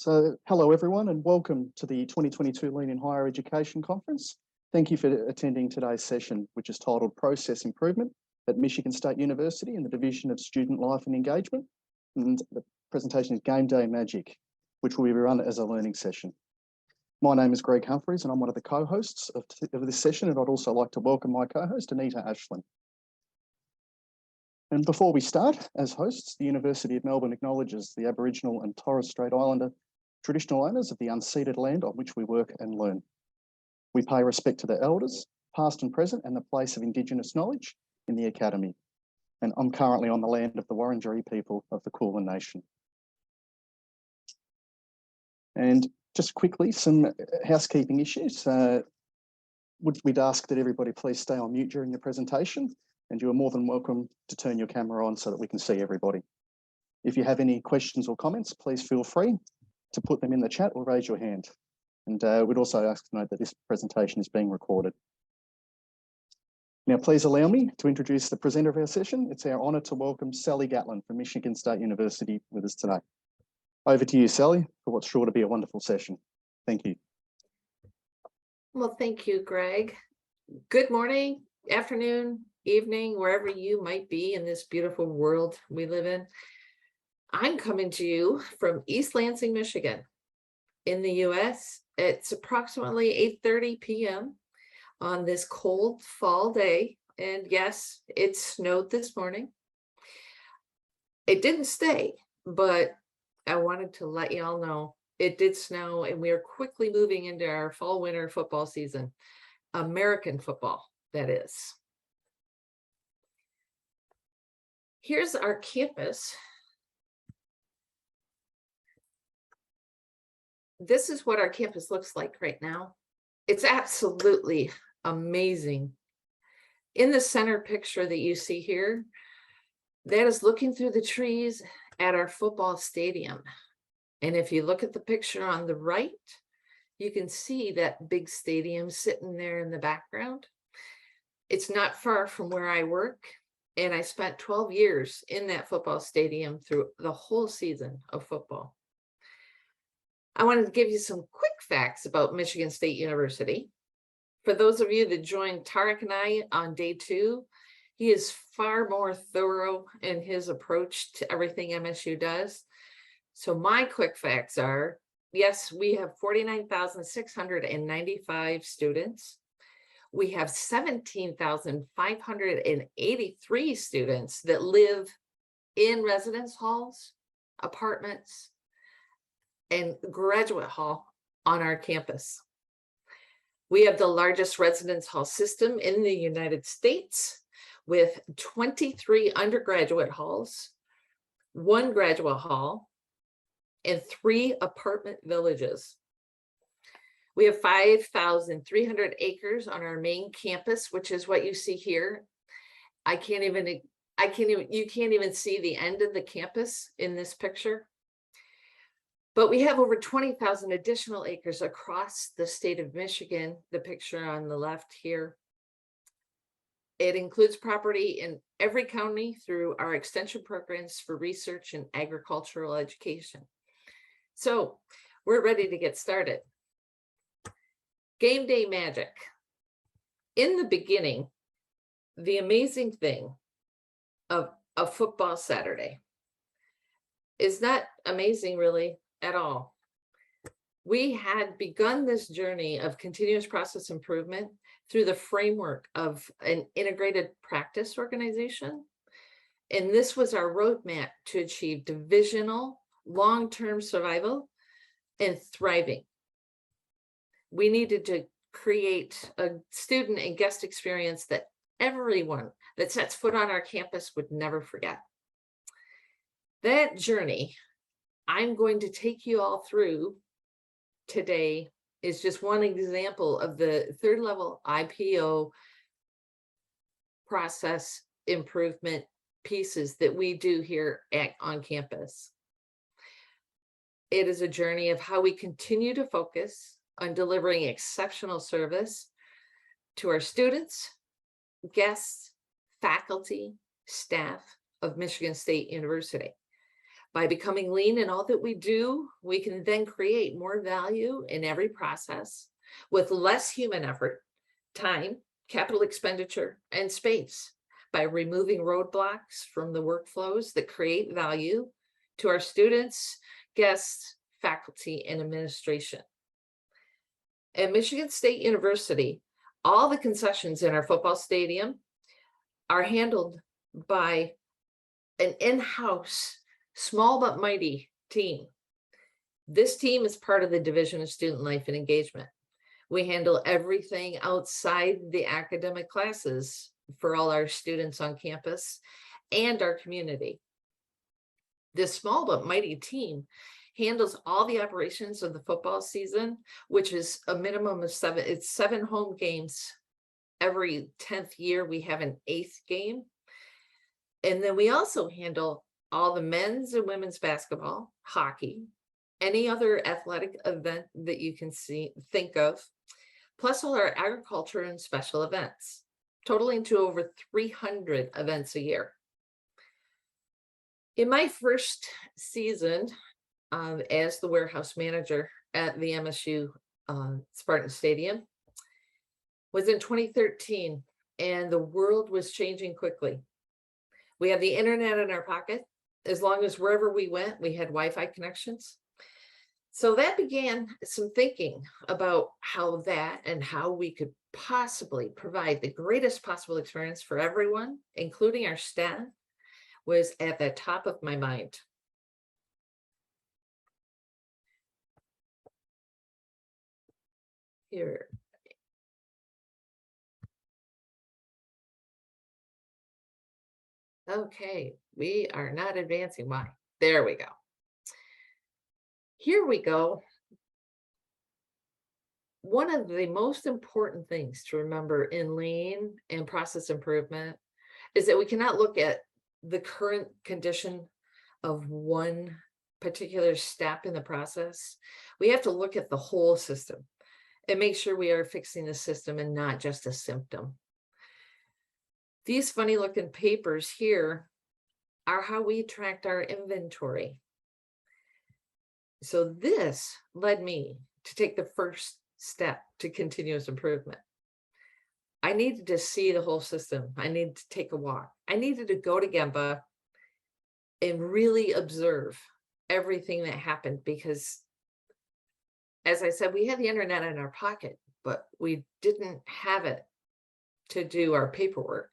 So hello everyone and welcome to the 2022 Lean in Higher Education Conference. Thank you for attending today's session, which is titled Process Improvement at Michigan State University in the Division of Student Life and Engagement. And the presentation is Game Day Magic, which will be run as a learning session. My name is Greg Humphreys and I'm one of the co-hosts of this session, and I'd also like to welcome my co-host Anita Ashlin. And before we start, as hosts, the University of Melbourne acknowledges the Aboriginal and Torres Strait Islander traditional owners of the unceded land on which we work and learn. We pay respect to the elders, past and present, and the place of Indigenous knowledge in the Academy. And I'm currently on the land of the Wurundjeri people of the Kulin Nation. And just quickly, some housekeeping issues. We'd ask that everybody please stay on mute during your presentation, and you are more than welcome to turn your camera on so that we can see everybody. If you have any questions or comments, please feel free to put them in the chat or raise your hand. And we'd also ask to note that this presentation is being recorded. Now, please allow me to introduce the presenter of our session. It's our honour to welcome Sally Gatlin from Michigan State University with us today. Over to you, Sally, for what's sure to be a wonderful session. Thank you. Well, thank you, Greg. Good morning, afternoon, evening, wherever you might be in this beautiful world we live in. I'm coming to you from East Lansing, Michigan. In the US, it's approximately 8:30 p.m. on this cold fall day. And yes, it snowed this morning. It didn't stay, but I wanted to let you all know it did snow, and we are quickly moving into our fall winter football season. American football, that is. Here's our campus. This is what our campus looks like right now. It's absolutely amazing. In the center picture that you see here, that is looking through the trees at our football stadium. And if you look at the picture on the right, you can see that big stadium sitting there in the background. It's not far from where I work, and I spent 12 years in that football stadium through the whole season of football. I wanted to give you some quick facts about Michigan State University. For those of you that joined Tarek and I on day 2, he is far more thorough in his approach to everything MSU does. So my quick facts are, yes, we have 49,695 students. We have 17,583 students that live in residence halls, apartments, and graduate hall on our campus. We have the largest residence hall system in the United States with 23 undergraduate halls, 1 graduate hall, and 3 apartment villages. We have 5,300 acres on our main campus, which is what you see here. You can't even see the end of the campus in this picture. But we have over 20,000 additional acres across the state of Michigan, the picture on the left here. It includes property in every county through our extension programs for research and agricultural education. So we're ready to get started. Game day magic. In the beginning, the amazing thing of a football Saturday is not amazing really at all. We had begun this journey of continuous process improvement through the framework of an integrated practice organization. And this was our roadmap to achieve divisional, long-term survival and thriving. We needed to create a student and guest experience that everyone that sets foot on our campus would never forget. That journey I'm going to take you all through today is just one example of the 3rd level IPO process improvement pieces that we do here on campus. It is a journey of how we continue to focus on delivering exceptional service to our students, guests, faculty, staff of Michigan State University. By becoming lean in all that we do, we can then create more value in every process with less human effort, time, capital expenditure, and space, by removing roadblocks from the workflows that create value to our students, guests, faculty, and administration. At Michigan State University, all the concessions in our football stadium are handled by an in-house, small but mighty team. This team is part of the Division of Student Life and Engagement. We handle everything outside the academic classes for all our students on campus and our community. This small but mighty team handles all the operations of the football season, which is a minimum of 7. It's 7 home games. Every 10th year, we have an 8th game. And then we also handle all the men's and women's basketball, hockey, any other athletic event that you can think of, plus all our agriculture and special events, totaling to over 300 events a year. In my first season as the warehouse manager at the MSU Spartan Stadium was in 2013, and the world was changing quickly. We had the internet in our pocket. As long as wherever we went, we had Wi-Fi connections. So that began some thinking about how we could possibly provide the greatest possible experience for everyone, including our staff, was at the top of my mind. Here. Okay, we are not advancing. Why? There we go. Here we go. One of the most important things to remember in lean and process improvement is that we cannot look at the current condition of one particular step in the process. We have to look at the whole system and make sure we are fixing the system and not just a symptom. These funny looking papers here are how we tracked our inventory. So this led me to take the first step to continuous improvement. I needed to see the whole system. I needed to take a walk. I needed to go to Gemba and really observe everything that happened, because as I said, we had the internet in our pocket, but we didn't have it to do our paperwork,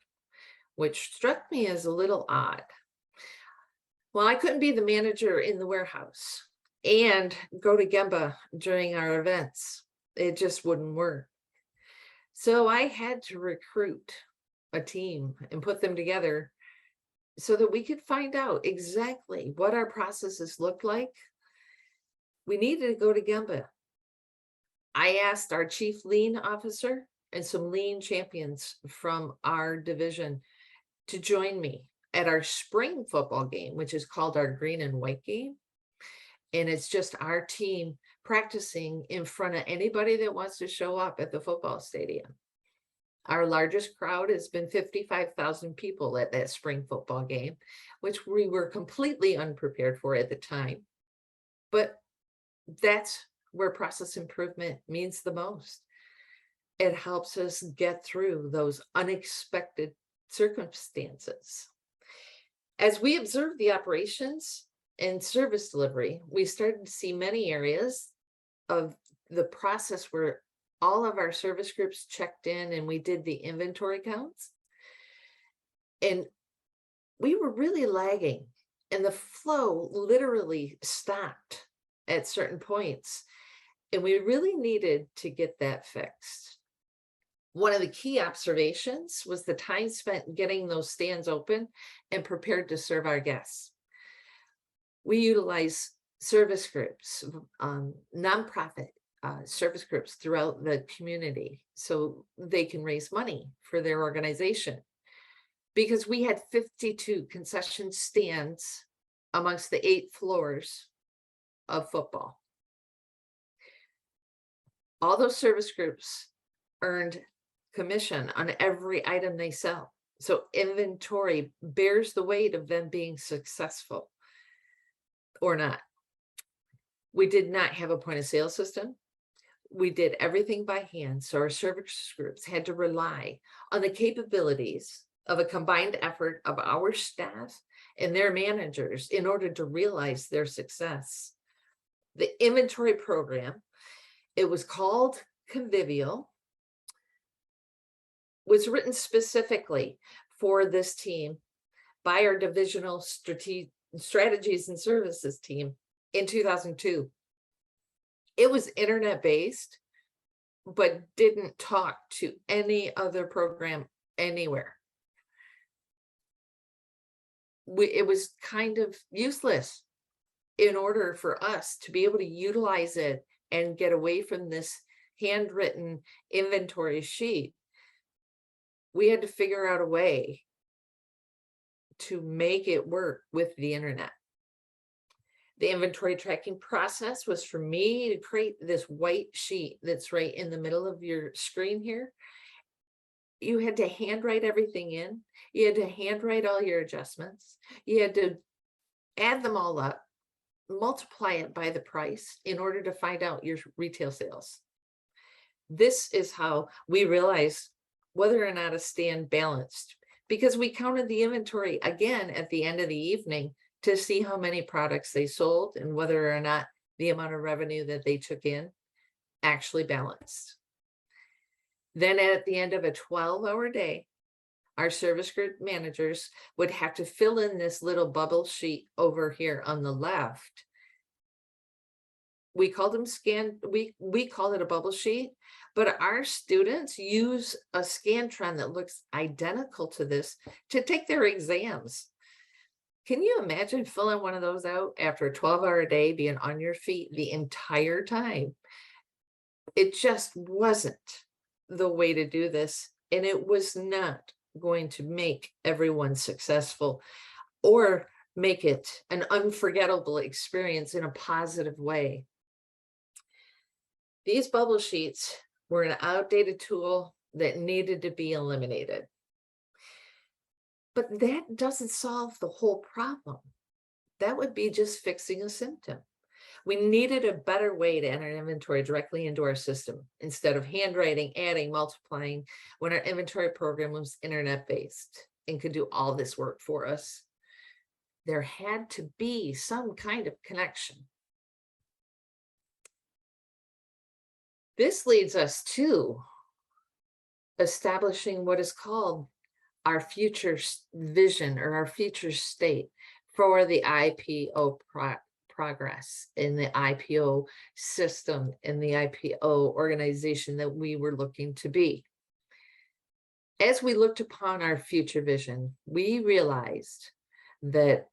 which struck me as a little odd. Well, I couldn't be the manager in the warehouse and go to Gemba during our events. It just wouldn't work. So I had to recruit a team and put them together so that we could find out exactly what our processes looked like. We needed to go to Gemba. I asked our chief lean officer and some lean champions from our division to join me at our spring football game, which is called our green and white game. And it's just our team practicing in front of anybody that wants to show up at the football stadium. Our largest crowd has been 55,000 people at that spring football game, which we were completely unprepared for at the time. But that's where process improvement means the most. It helps us get through those unexpected circumstances. As we observed the operations and service delivery, we started to see many areas of the process where all of our service groups checked in and we did the inventory counts. And we were really lagging, and the flow literally stopped at certain points. And we really needed to get that fixed. One of the key observations was the time spent getting those stands open and prepared to serve our guests. We utilize service groups, nonprofit service groups throughout the community so they can raise money for their organization, because we had 52 concession stands amongst the 8 floors of football. All those service groups earned commission on every item they sell. So inventory bears the weight of them being successful. or not. We did not have a point of sale system. We did everything by hand. So our service groups had to rely on the capabilities of a combined effort of our staff and their managers in order to realize their success. The inventory program, it was called Convivial, was written specifically for this team by our divisional strategies and services team in 2002. It was internet-based, but didn't talk to any other program anywhere. It was kind of useless in order for us to be able to utilize it and get away from this handwritten inventory sheet. We had to figure out a way to make it work with the internet. The inventory tracking process was for me to create this white sheet that's right in the middle of your screen here. You had to handwrite everything in. You had to handwrite all your adjustments. You had to add them all up, multiply it by the price in order to find out your retail sales. This is how we realized whether or not a stand balanced, because we counted the inventory again at the end of the evening to see how many products they sold and whether or not the amount of revenue that they took in actually balanced. Then at the end of a 12-hour day, our service group managers would have to fill in this little bubble sheet over here on the left. We called them we call it a bubble sheet, but our students use a Scantron that looks identical to this to take their exams. Can you imagine filling one of those out after a 12-hour day, being on your feet the entire time? It just wasn't the way to do this, and it was not going to make everyone successful or make it an unforgettable experience in a positive way. These bubble sheets were an outdated tool that needed to be eliminated. But that doesn't solve the whole problem. That would be just fixing a symptom. We needed a better way to enter inventory directly into our system instead of handwriting, adding, multiplying, when our inventory program was internet-based and could do all this work for us. There had to be some kind of connection. This leads us to establishing what is called our future vision or our future state for the IPO progress in the IPO system, in the IPO organization that we were looking to be. As we looked upon our future vision, we realized that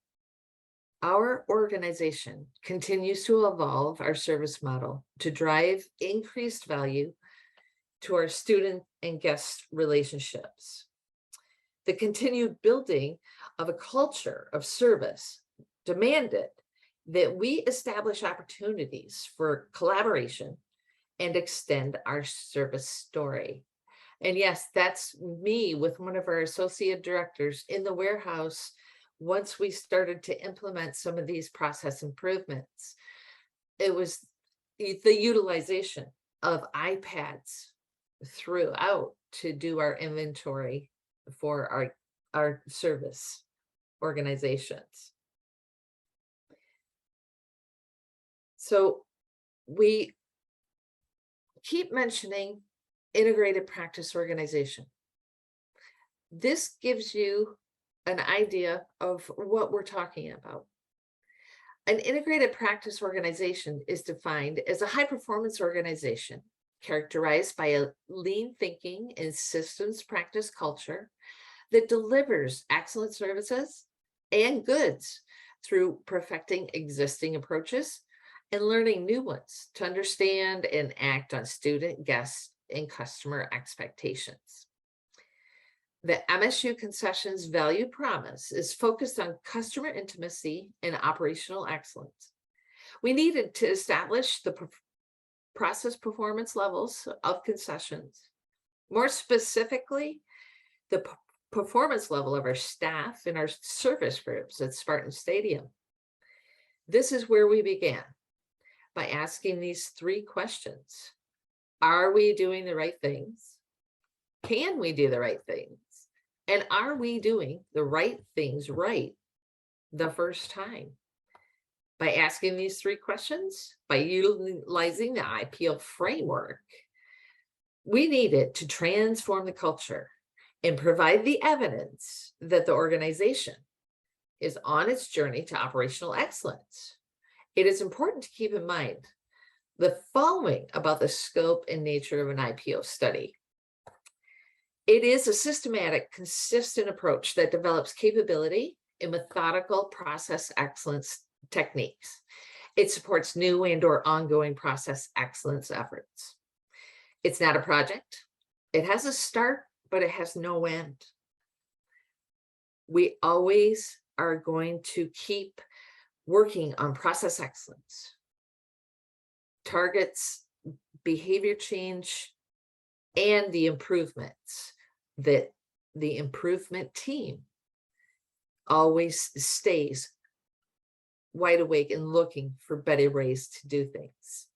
our organization continues to evolve our service model to drive increased value to our student and guest relationships. The continued building of a culture of service demanded that we establish opportunities for collaboration and extend our service story. And yes, that's me with one of our associate directors in the warehouse. Once we started to implement some of these process improvements, it was the utilization of iPads throughout to do our inventory for our service organizations. So we keep mentioning integrated practice organization. This gives you an idea of what we're talking about. An integrated practice organization is defined as a high-performance organization characterized by a lean thinking and systems practice culture that delivers excellent services and goods through perfecting existing approaches and learning new ones to understand and act on student, guest, and customer expectations. The MSU Concessions value promise is focused on customer intimacy and operational excellence. We needed to establish the process performance levels of concessions. More specifically, the performance level of our staff and our service groups at Spartan Stadium. This is where we began, by asking these 3 questions. Are we doing the right things? Can we do the right things? And are we doing the right things right the first time? By asking these 3 questions, by utilizing the IPO framework, we needed to transform the culture and provide the evidence that the organization is on its journey to operational excellence. It is important to keep in mind the following about the scope and nature of an IPO study. It is a systematic, consistent approach that develops capability in methodical process excellence techniques. It supports new and/or ongoing process excellence efforts. It's not a project. It has a start, but it has no end. We always are going to keep working on process excellence, targets, behavior change, and the improvements that the improvement team always stays wide awake and looking for better ways to do things.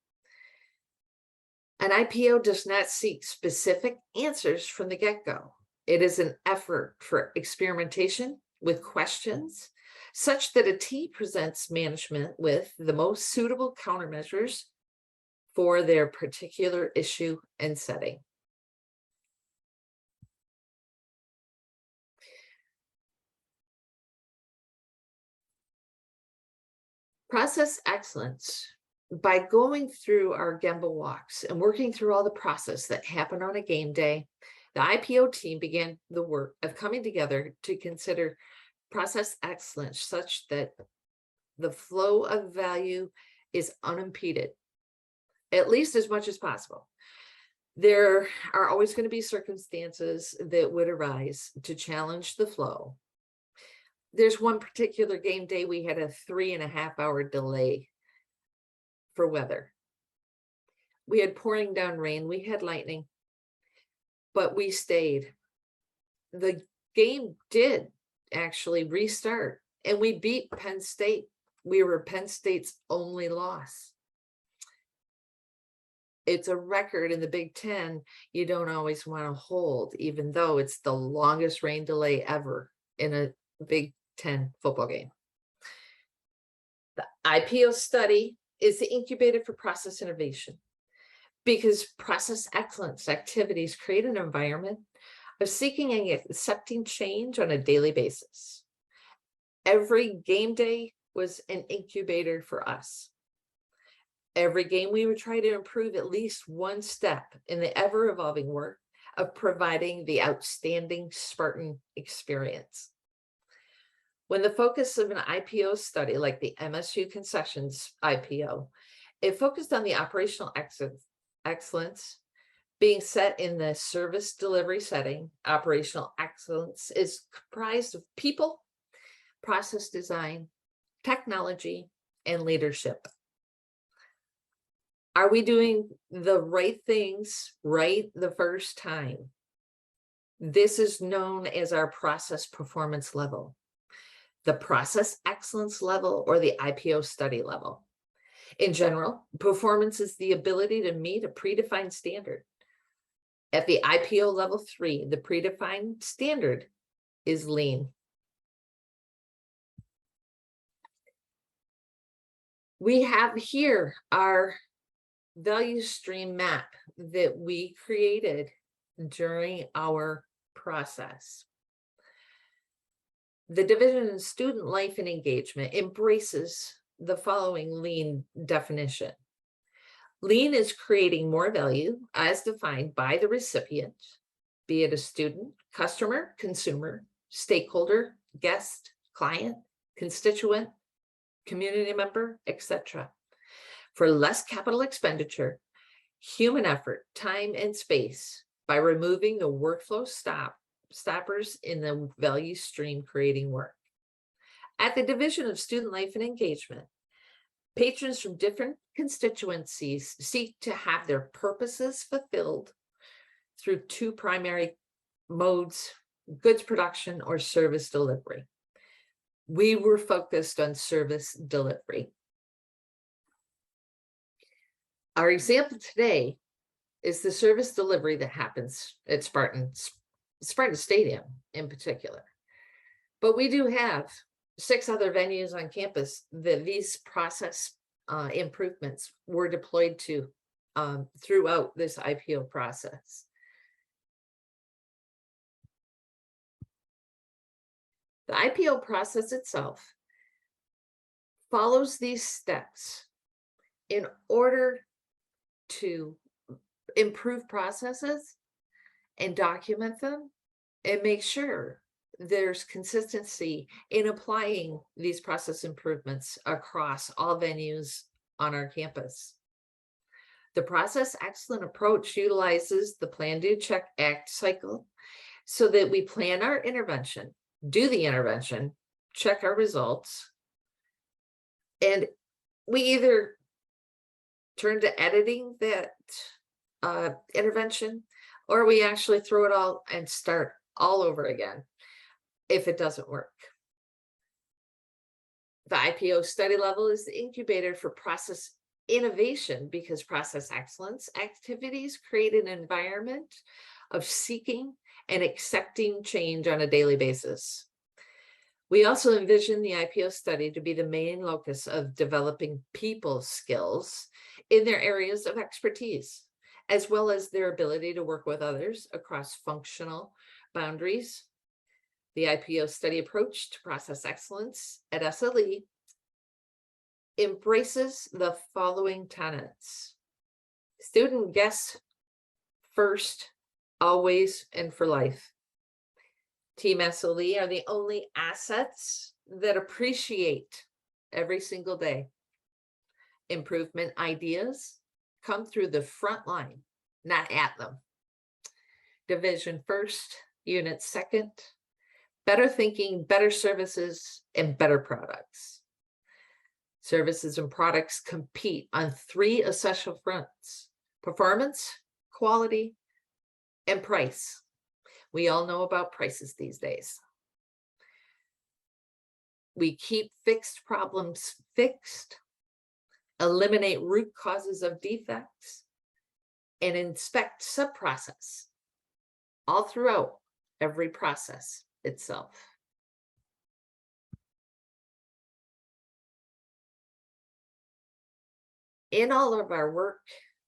An IPO does not seek specific answers from the get-go. It is an effort for experimentation with questions such that a team presents management with the most suitable countermeasures for their particular issue and setting. Process excellence. By going through our Gemba walks and working through all the process that happen on a game day, the IPO team began the work of coming together to consider process excellence such that the flow of value is unimpeded, at least as much as possible. There are always going to be circumstances that would arise to challenge the flow. There's one particular game day we had a 3.5-hour delay for weather. We had pouring down rain, we had lightning, but we stayed. The game did actually restart, and we beat Penn State. We were Penn State's only loss. It's a record in the Big Ten you don't always want to hold, even though it's the longest rain delay ever in a Big Ten football game. The IPO study is the incubator for process innovation, because process excellence activities create an environment of seeking and accepting change on a daily basis. Every game day was an incubator for us. Every game we would try to improve at least one step in the ever-evolving work of providing the outstanding Spartan experience. When the focus of an IPO study like the MSU Concessions IPO, it focused on the operational excellence being set in the service delivery setting. Operational excellence is comprised of people, process design, technology, and leadership. Are we doing the right things right the first time? This is known as our process performance level, the process excellence level, or the IPO study level. In general, performance is the ability to meet a predefined standard. At the IPO level 3, the predefined standard is lean. We have here our value stream map that we created during our process. The Division of Student Life and Engagement embraces the following lean definition. Lean is creating more value as defined by the recipient, be it a student, customer, consumer, stakeholder, guest, client, constituent, community member, etc. For less capital expenditure, human effort, time, and space by removing the workflow stoppers in the value stream creating work. At the Division of Student Life and Engagement, patrons from different constituencies seek to have their purposes fulfilled through 2 primary modes: goods production or service delivery. We were focused on service delivery. Our example today is the service delivery that happens at Spartan Stadium in particular. But we do have 6 other venues on campus that these process improvements were deployed to throughout this IPO process. The IPO process itself follows these steps in order to improve processes and document them and make sure there's consistency in applying these process improvements across all venues on our campus. The process excellent approach utilizes the plan, do, check, act cycle so that we plan our intervention, do the intervention, check our results, and we either turn to editing that intervention, or we actually throw it all and start all over again if it doesn't work. The IPO study level is the incubator for process innovation because process excellence activities create an environment of seeking and accepting change on a daily basis. We also envision the IPO study to be the main locus of developing people skills in their areas of expertise, as well as their ability to work with others across functional boundaries. The IPO study approach to process excellence at SLE embraces the following tenets: student guests first, always, and for life. Team SLE are the only assets that appreciate every single day. Improvement ideas come through the front line, not at them. Division first, unit second, better thinking, better services, and better products. Services and products compete on 3 essential fronts: performance, quality, and price. We all know about prices these days. We keep fixed problems fixed, eliminate root causes of defects, and inspect sub-process all throughout every process itself. In all of our work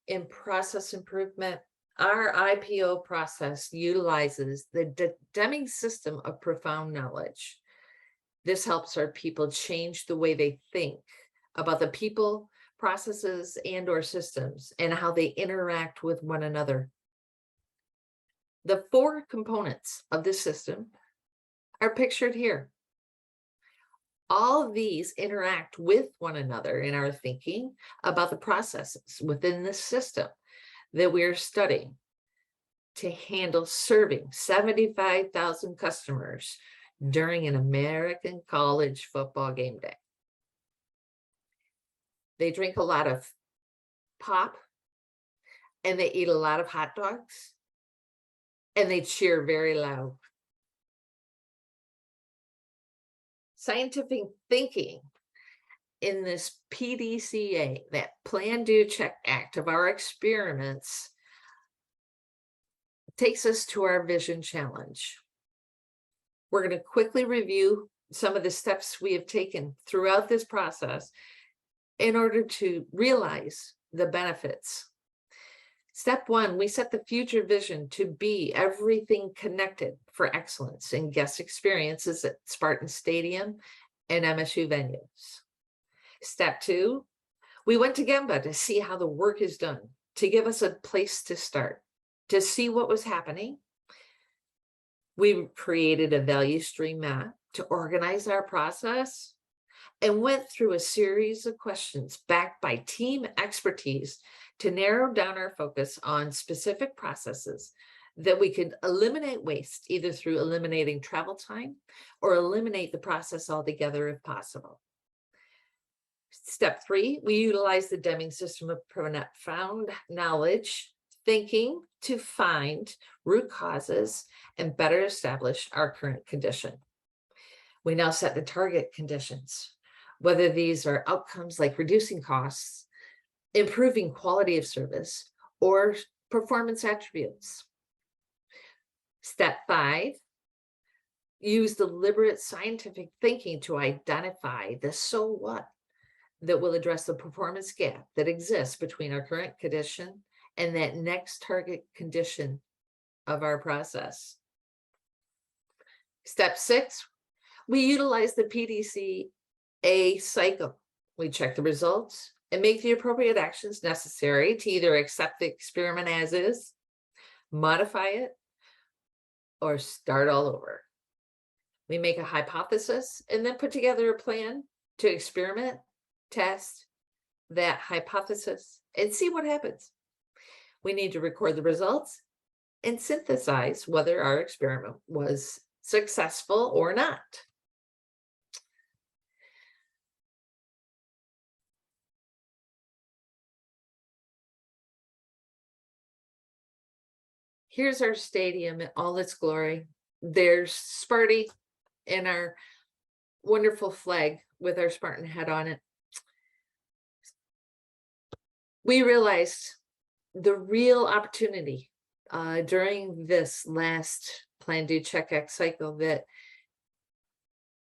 in process improvement, our IPO process utilizes the Deming system of profound knowledge. This helps our people change the way they think about the people, processes, and/or systems, and how they interact with one another. The 4 components of this system are pictured here. All of these interact with one another in our thinking about the processes within this system that we're studying to handle serving 75,000 customers during an American college football game day. They drink a lot of pop, and they eat a lot of hot dogs, and they cheer very loud. Scientific thinking in this PDCA, that plan, do, check, act of our experiments, takes us to our vision challenge. We're going to quickly review some of the steps we have taken throughout this process in order to realize the benefits. Step 1, we set the future vision to be everything connected for excellence in guest experiences at Spartan Stadium and MSU venues. Step 2, we went to Gemba to see how the work is done, to give us a place to start, to see what was happening. We created a value stream map to organize our process and went through a series of questions backed by team expertise to narrow down our focus on specific processes that we could eliminate waste, either through eliminating travel time or eliminate the process altogether if possible. Step 3, we utilize the Deming system of profound knowledge thinking to find root causes and better establish our current condition. We now set the target conditions, whether these are outcomes like reducing costs, improving quality of service, or performance attributes. Step 5, use deliberate scientific thinking to identify the so what that will address the performance gap that exists between our current condition and that next target condition of our process. Step 6, we utilize the PDCA cycle. We check the results and make the appropriate actions necessary to either accept the experiment as is, modify it, or start all over. We make a hypothesis and then put together a plan to experiment, test that hypothesis, and see what happens. We need to record the results and synthesize whether our experiment was successful or not. Here's our stadium in all its glory. There's Sparty and our wonderful flag with our Spartan head on it. We realized the real opportunity during this last Plan, Do, Check, Act cycle, that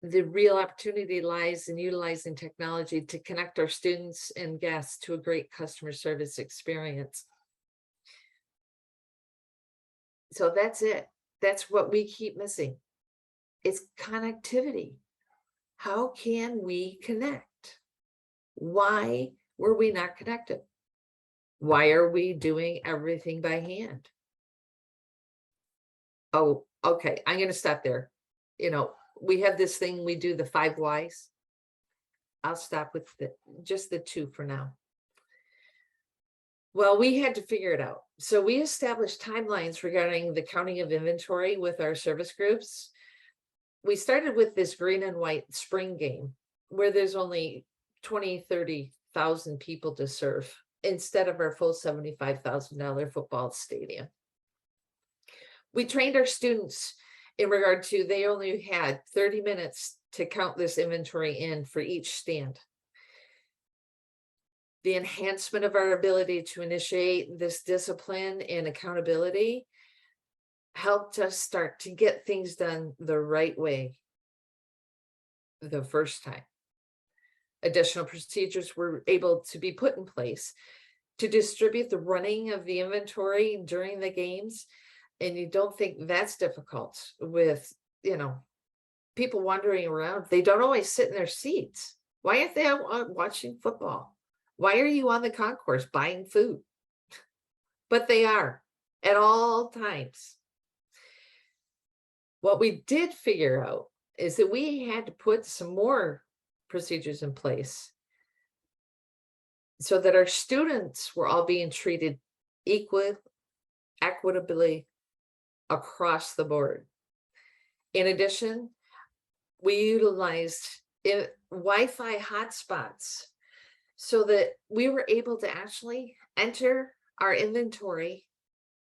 the real opportunity lies in utilizing technology to connect our students and guests to a great customer service experience. So that's it. That's what we keep missing. It's connectivity. How can we connect? Why were we not connected? Why are we doing everything by hand? Oh, okay. I'm going to stop there. You know, we have this thing, we do the 5 whys. I'll stop with just the 2 for now. Well, we had to figure it out. So we established timelines regarding the counting of inventory with our service groups. We started with this green and white spring game where there's only 20, 30,000 people to serve instead of our full $75,000 football stadium. We trained our students in regard to, they only had 30 minutes to count this inventory in for each stand. The enhancement of our ability to initiate this discipline and accountability helped us start to get things done the right way the first time. Additional procedures were able to be put in place to distribute the running of the inventory during the games. And you don't think that's difficult with, you know, people wandering around. They don't always sit in their seats. Why aren't they out watching football? Why are you on the concourse buying food? But they are at all times. What we did figure out is that we had to put some more procedures in place so that our students were all being treated equitably across the board. In addition, we utilized Wi-Fi hotspots so that we were able to actually enter our inventory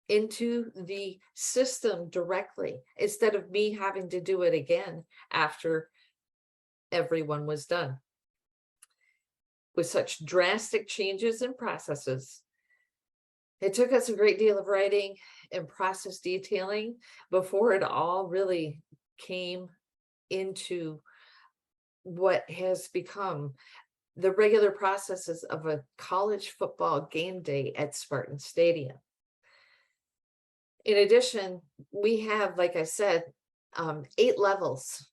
into the system directly instead of me having to do it again after everyone was done. With such drastic changes in processes, it took us a great deal of writing and process detailing before it all really came into what has become the regular processes of a college football game day at Spartan Stadium. In addition, we have, like I said, 8 levels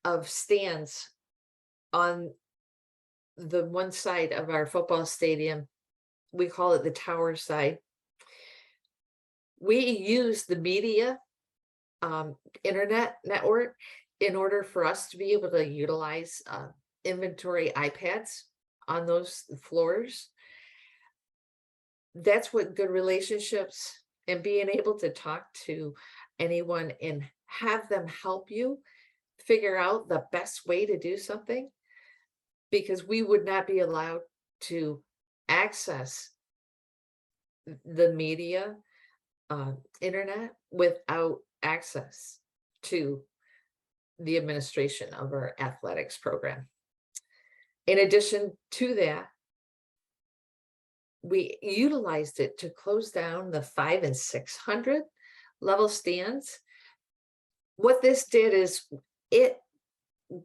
of stands on the one side of our football stadium. We call it the tower side. We use the media internet network in order for us to be able to utilize inventory iPads on those floors. That's what good relationships and being able to talk to anyone and have them help you figure out the best way to do something, because we would not be allowed to access the media internet without access to the administration of our athletics program. In addition to that, we utilized it to close down the 500 and 600 level stands. What this did is it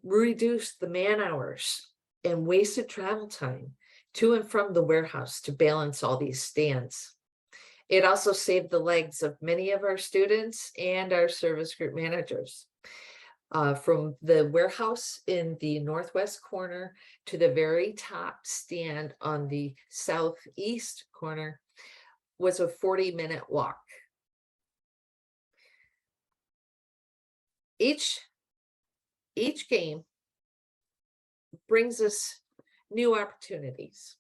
reduced the man hours and wasted travel time to and from the warehouse to balance all these stands. It also saved the legs of many of our students and our service group managers. From the warehouse in the northwest corner to the very top stand on the southeast corner was a 40-minute walk. Each game brings us new opportunities.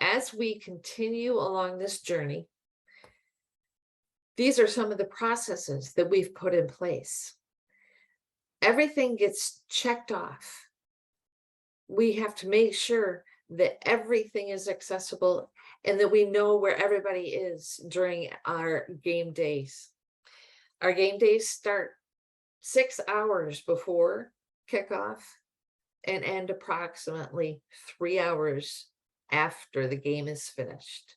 As we continue along this journey, these are some of the processes that we've put in place. Everything gets checked off. We have to make sure that everything is accessible and that we know where everybody is during our game days. Our game days start 6 hours before kickoff and end approximately 3 hours after the game is finished.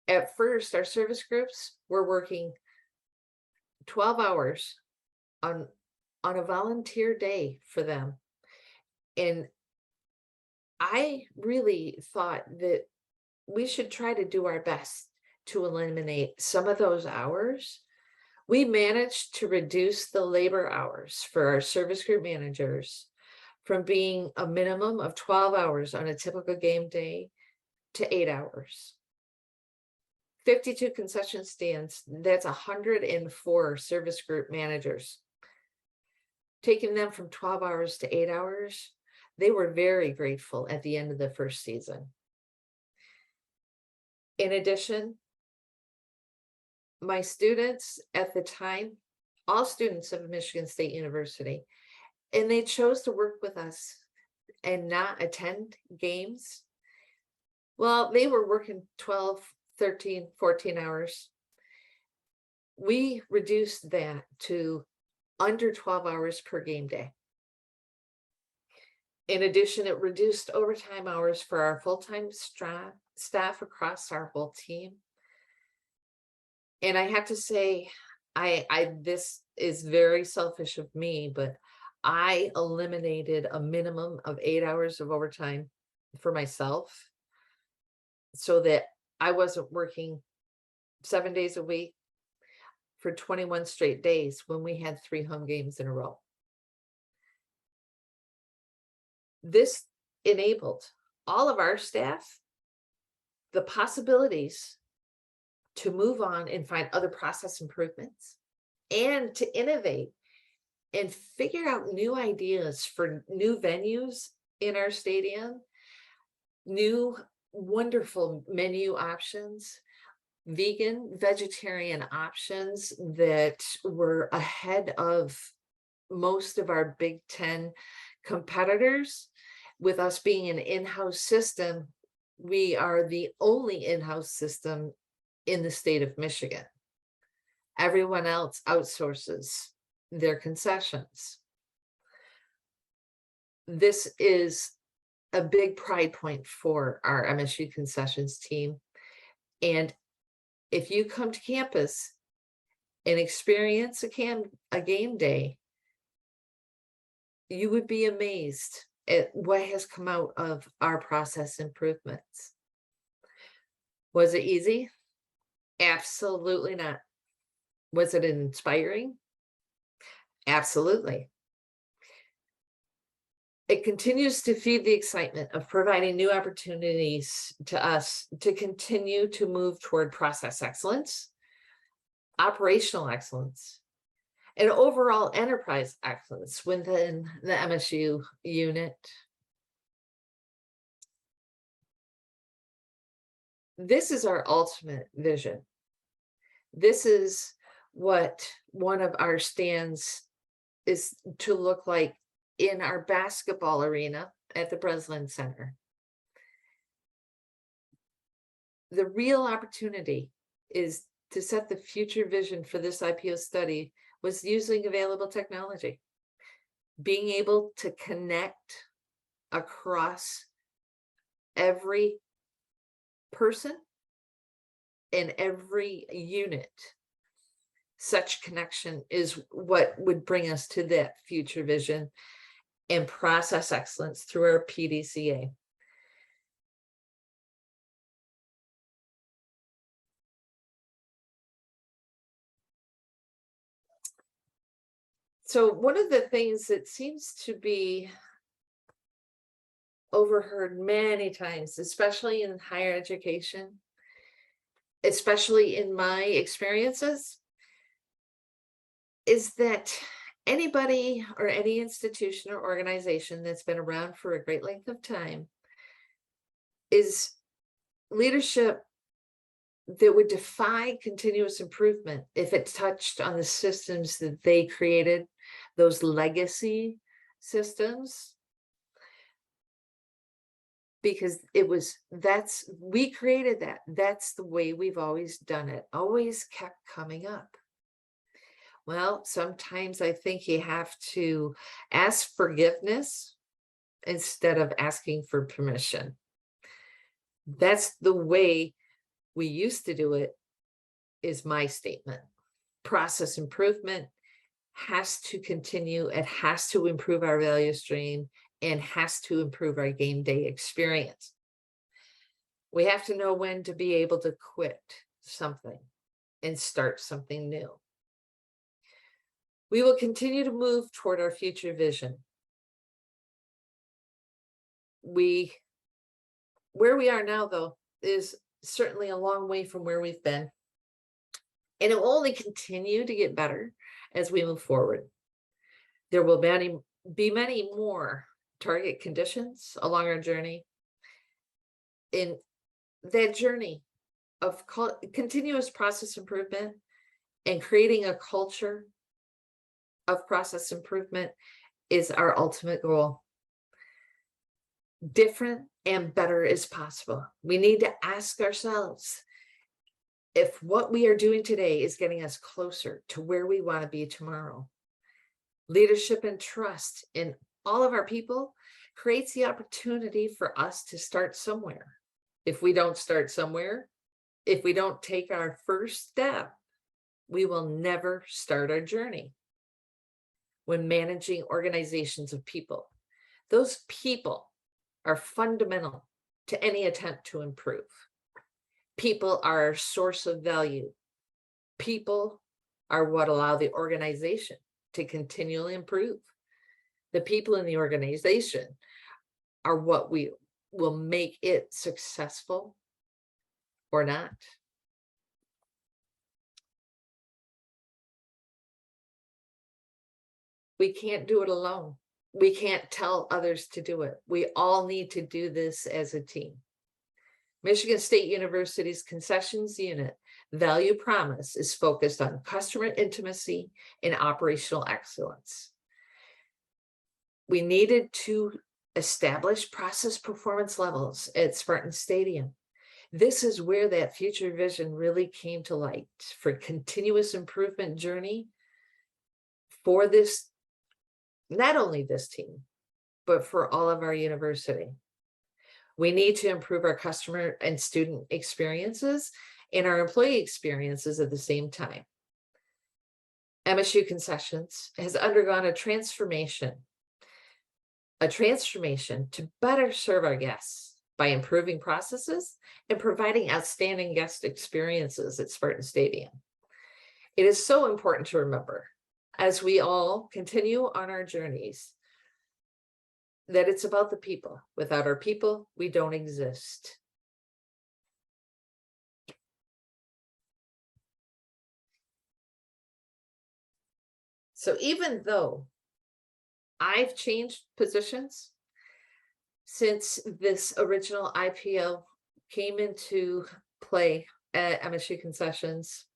At first, our service groups were working 12 hours on a volunteer day for them. And I really thought that we should try to do our best to eliminate some of those hours. We managed to reduce the labor hours for our service group managers from being a minimum of 12 hours on a typical game day to 8 hours. 52 concession stands, that's 104 service group managers. Taking them from 12 hours to 8 hours, they were very grateful at the end of the first season. In addition, my students at the time, all students of Michigan State University, and they chose to work with us and not attend games. Well, they were working 12, 13, 14 hours. We reduced that to under 12 hours per game day. In addition, it reduced overtime hours for our full-time staff across our whole team. And I have to say, this is very selfish of me, but I eliminated a minimum of 8 hours of overtime for myself so that I wasn't working 7 days a week for 21 straight days when we had 3 home games in a row. This enabled all of our staff the possibilities to move on and find other process improvements and to innovate and figure out new ideas for new venues in our stadium, new wonderful menu options, vegan, vegetarian options that were ahead of most of our Big Ten competitors. With us being an in-house system, we are the only in-house system in the state of Michigan. Everyone else outsources their concessions. This is a big pride point for our MSU concessions team. And if you come to campus and experience a game day, you would be amazed at what has come out of our process improvements. Was it easy? Absolutely not. Was it inspiring? Absolutely. It continues to feed the excitement of providing new opportunities to us to continue to move toward process excellence, operational excellence, and overall enterprise excellence within the MSU unit. This is our ultimate vision. This is what one of our stands is to look like in our basketball arena at the Breslin Center. The real opportunity is to set the future vision for this IPO study was using available technology, being able to connect across every person in every unit. Such connection is what would bring us to that future vision and process excellence through our PDCA. So one of the things that seems to be overheard many times, especially in higher education, especially in my experiences, is that anybody or any institution or organization that's been around for a great length of time is leadership that would defy continuous improvement if it touched on the systems that they created, those legacy systems, because we created that. That's the way we've always done it, always kept coming up. Well, sometimes I think you have to ask forgiveness instead of asking for permission. That's the way we used to do it, is my statement. Process improvement has to continue. It has to improve our value stream and has to improve our game day experience. We have to know when to be able to quit something and start something new. We will continue to move toward our future vision. Where we are now, though, is certainly a long way from where we've been. And it will only continue to get better as we move forward. There will be many more target conditions along our journey. In that journey of continuous process improvement and creating a culture of process improvement is our ultimate goal. Different and better is possible. We need to ask ourselves if what we are doing today is getting us closer to where we want to be tomorrow. Leadership and trust in all of our people creates the opportunity for us to start somewhere. If we don't start somewhere, if we don't take our first step, we will never start our journey. When managing organizations of people, those people are fundamental to any attempt to improve. People are our source of value. People are what allow the organization to continually improve. The people in the organization are what will make it successful or not. We can't do it alone. We can't tell others to do it. We all need to do this as a team. Michigan State University's concessions unit value promise is focused on customer intimacy and operational excellence. We needed to establish process performance levels at Spartan Stadium. This is where that future vision really came to light for continuous improvement journey for this, not only this team, but for all of our university. We need to improve our customer and student experiences and our employee experiences at the same time. MSU Concessions has undergone a transformation to better serve our guests by improving processes and providing outstanding guest experiences at Spartan Stadium. It is so important to remember, as we all continue on our journeys, that it's about the people. Without our people, we don't exist. So even though I've changed positions since this original IPO came into play at MSU Concessions,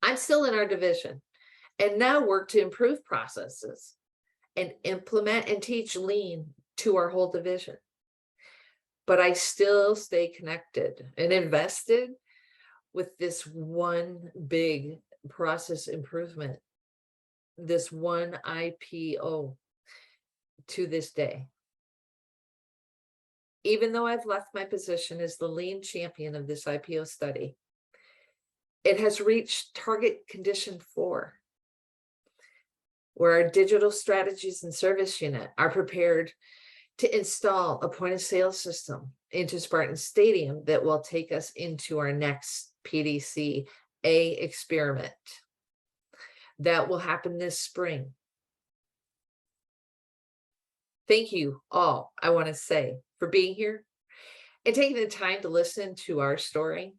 I'm still in our division and now work to improve processes and implement and teach lean to our whole division. But I still stay connected and invested with this one big process improvement, this one IPO to this day. Even though I've left my position as the lean champion of this IPO study, it has reached target condition 4, where our digital strategies and service unit are prepared to install a point of sale system into Spartan Stadium that will take us into our next PDC A experiment. That will happen this spring. Thank you all, I want to say, for being here and taking the time to listen to our story.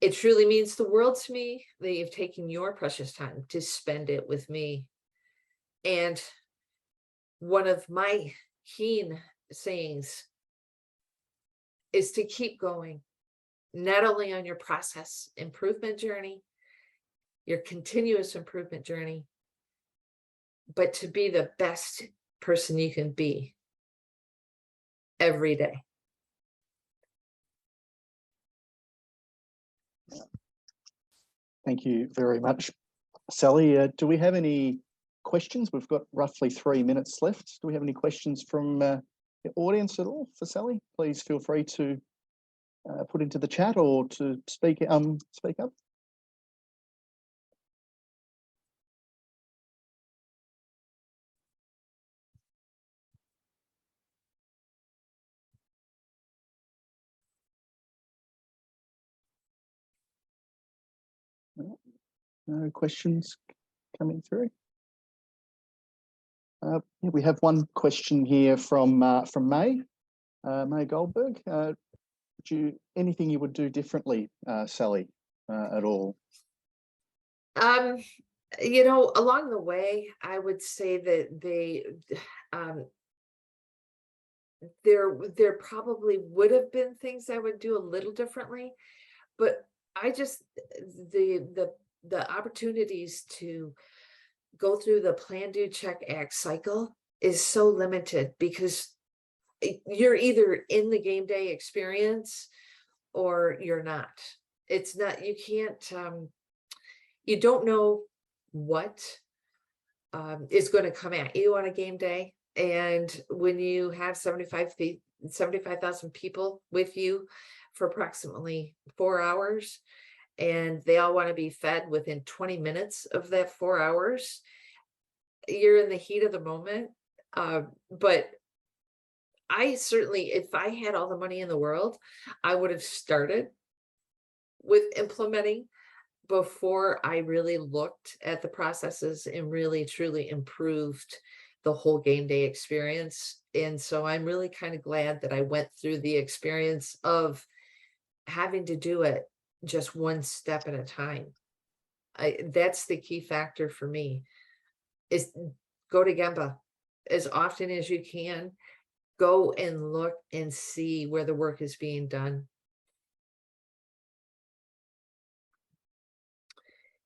It truly means the world to me that you've taken your precious time to spend it with me. And one of my keen sayings is to keep going, not only on your process improvement journey, your continuous improvement journey, but to be the best person you can be every day. Thank you very much, Sally. Do we have any questions? We've got roughly 3 minutes left. Do we have any questions from the audience at all for Sally? Please feel free to put into the chat or to speak up. No questions coming through. Yeah, we have one question here from May Goldberg. Anything you would do differently, Sally, at all? You know, along the way, I would say that there probably would have been things I would do a little differently, but I just the opportunities to go through the plan, do, check, act cycle is so limited because you're either in the game day experience or you're not. It's not, you can't, you don't know what is going to come at you on a game day. And when you have 75,000 people with you for approximately 4 hours, and they all want to be fed within 20 minutes of that 4 hours, you're in the heat of the moment. But I certainly, if I had all the money in the world, I would have started with implementing before I really looked at the processes and really truly improved the whole game day experience. And so I'm really kind of glad that I went through the experience of having to do it just one step at a time. That's the key factor for me, is go to Gemba as often as you can. Go and look and see where the work is being done.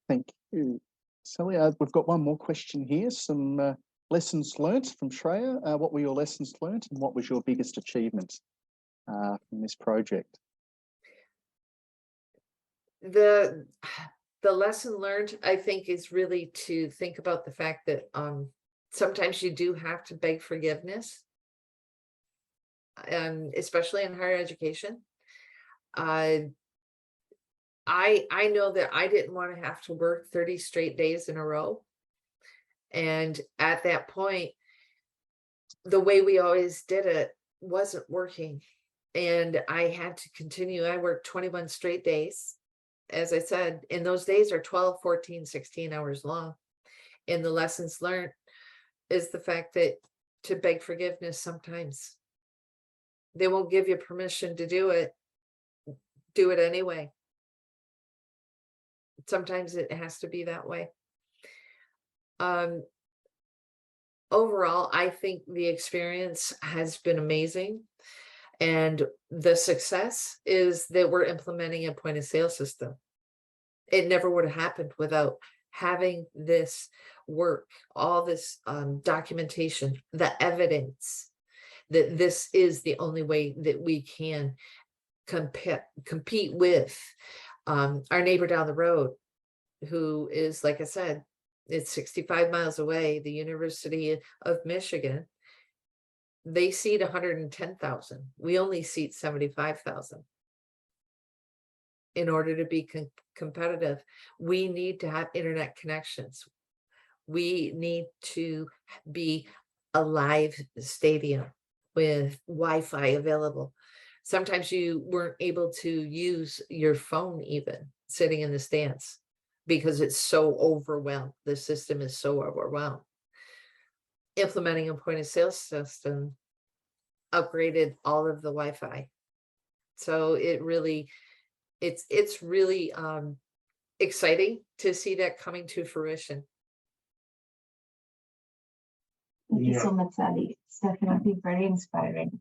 Thank you, Sally. We've got one more question here. Some lessons learnt from Shreya. What were your lessons learnt and what was your biggest achievement from this project? The lesson learned, I think, is really to think about the fact that sometimes you do have to beg forgiveness, especially in higher education. I know that I didn't want to have to work 30 straight days in a row. And at that point, the way we always did it wasn't working. And I had to continue. I worked 21 straight days. As I said, and those days are 12, 14, 16 hours long. And the lessons learned is the fact that to beg forgiveness, sometimes they won't give you permission to do it anyway. Sometimes it has to be that way. Overall, I think the experience has been amazing. And the success is that we're implementing a point of sale system. It never would have happened without having this work, all this documentation, the evidence that this is the only way that we can compete with our neighbor down the road, who is, like I said, it's 65 miles away, the University of Michigan. They seat 110,000. We only seat 75,000. In order to be competitive, we need to have internet connections. We need to be a live stadium with Wi-Fi available. Sometimes you weren't able to use your phone even sitting in the stands because it's so overwhelmed. The system is so overwhelmed. Implementing a point of sale system upgraded all of the Wi-Fi. So it's really exciting to see that coming to fruition. Thank you so much, Sally. It's definitely very inspiring,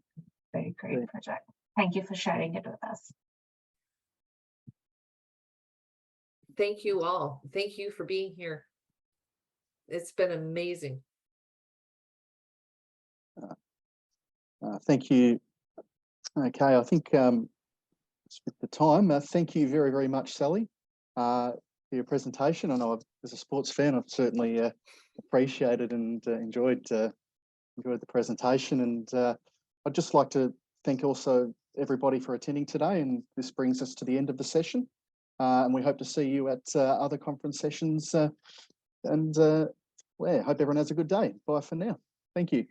very great Great. project. Thank you for sharing it with us. Thank you all. Thank you for being here. It's been amazing. Thank you. Okay, I think with the time, thank you very, very much, Sally, for your presentation. I know as a sports fan, I've certainly appreciated and enjoyed the presentation. And I'd just like to thank also everybody for attending today. And this brings us to the end of the session. And we hope to see you at other conference sessions. Hope everyone has a good day. Bye for now. Thank you.